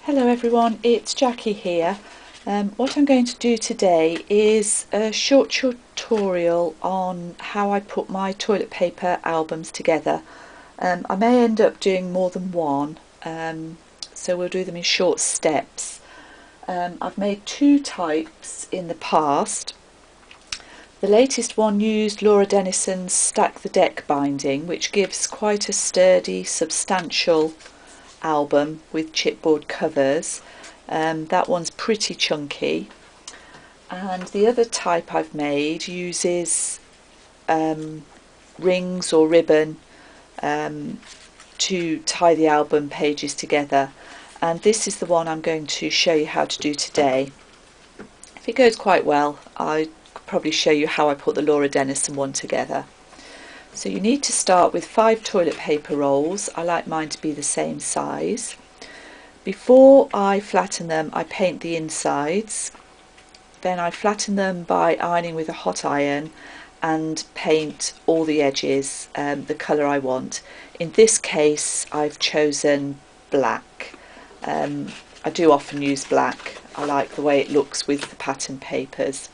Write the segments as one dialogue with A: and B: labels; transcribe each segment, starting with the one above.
A: Hello everyone, it's Jackie here. What I'm going to do today is a short tutorial on how I put my toilet paper albums together. I may end up doing more than one, so we'll do them in short steps. I've made two types in the past. The latest one used Laura Dennison's Stack the Deck binding, which gives quite a sturdy, substantial album with chipboard covers. That one's pretty chunky. And the other type I've made uses rings or ribbon to tie the album pages together. And this is the one I'm going to show you how to do today. If it goes quite well, I could probably show you how I put the Laura Dennison one together. So you need to start with 5 toilet paper rolls. I like mine to be the same size. Before I flatten them, I paint the insides. Then I flatten them by ironing with a hot iron and paint all the edges the colour I want. In this case, I've chosen black. I do often use black. I like the way it looks with the pattern papers.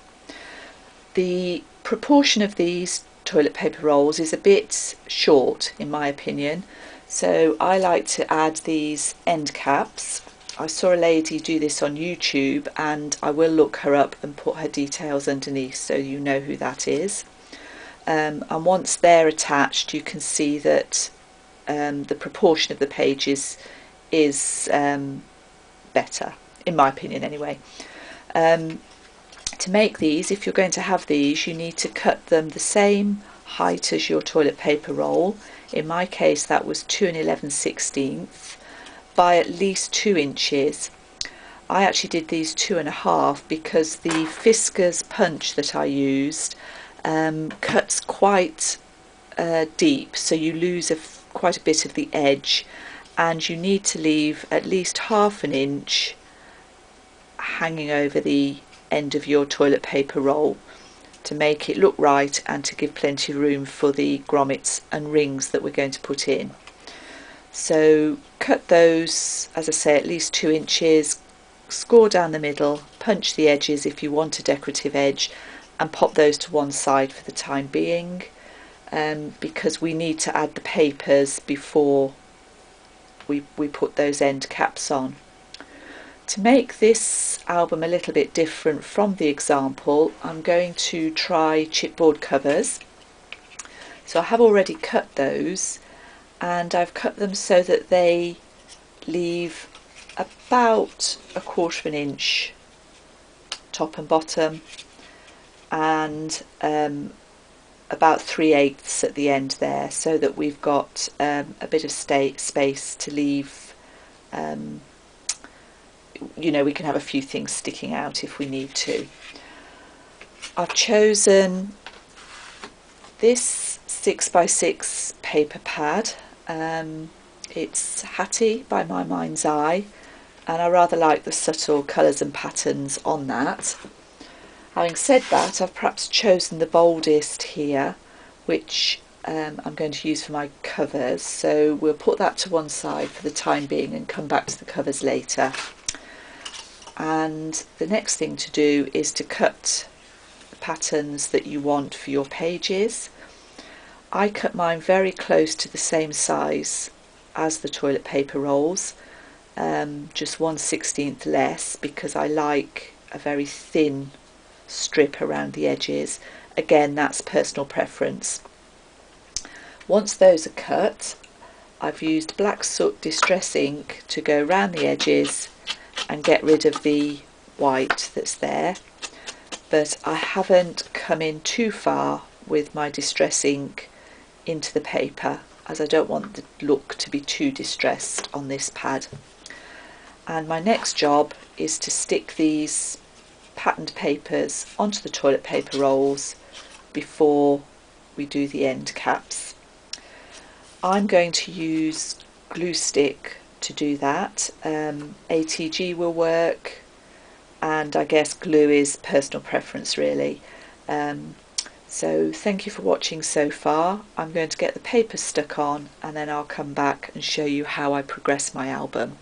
A: The proportion of these toilet paper rolls is a bit short in my opinion, so I like to add these end caps. I saw a lady do this on YouTube and I will look her up and put her details underneath so you know who that is. And once they're attached, you can see that the proportion of the pages is better, in my opinion anyway. To make these, if you're going to have these, you need to cut them the same height as your toilet paper roll. In my case that was 2 11/16 by at least 2 inches. I actually did these 2.5 because the Fiskars punch that I used cuts quite deep, so you lose quite a bit of the edge, and you need to leave at least ½ an inch hanging over the end of your toilet paper roll to make it look right and to give plenty of room for the grommets and rings that we're going to put in. So cut those, as I say, at least 2 inches, score down the middle, punch the edges if you want a decorative edge, and pop those to one side for the time being, because we need to add the papers before we put those end caps on. To make this album a little bit different from the example, I'm going to try chipboard covers. So I have already cut those, and I've cut them so that they leave about 1/4 an inch top and bottom, and about 3/8 at the end there, so that we've got a bit of space to leave. You know, we can have a few things sticking out if we need to. I've chosen this 6x6 paper pad. It's Hattie by My Mind's Eye, and I rather like the subtle colours and patterns on that. Having said that, I've perhaps chosen the boldest here, which I'm going to use for my covers, so we'll put that to one side for the time being and come back to the covers later. And the next thing to do is to cut the patterns that you want for your pages. I cut mine very close to the same size as the toilet paper rolls, just 1/16 less, because I like a very thin strip around the edges. Again, that's personal preference. Once those are cut, I've used Black Soot Distress ink to go around the edges and get rid of the white that's there, but I haven't come in too far with my distress ink into the paper, as I don't want the look to be too distressed on this pad. And my next job is to stick these patterned papers onto the toilet paper rolls before we do the end caps. I'm going to use glue stick to do that. ATG will work, and I guess glue is personal preference really. So thank you for watching so far. I'm going to get the paper stuck on and then I'll come back and show you how I progress my album.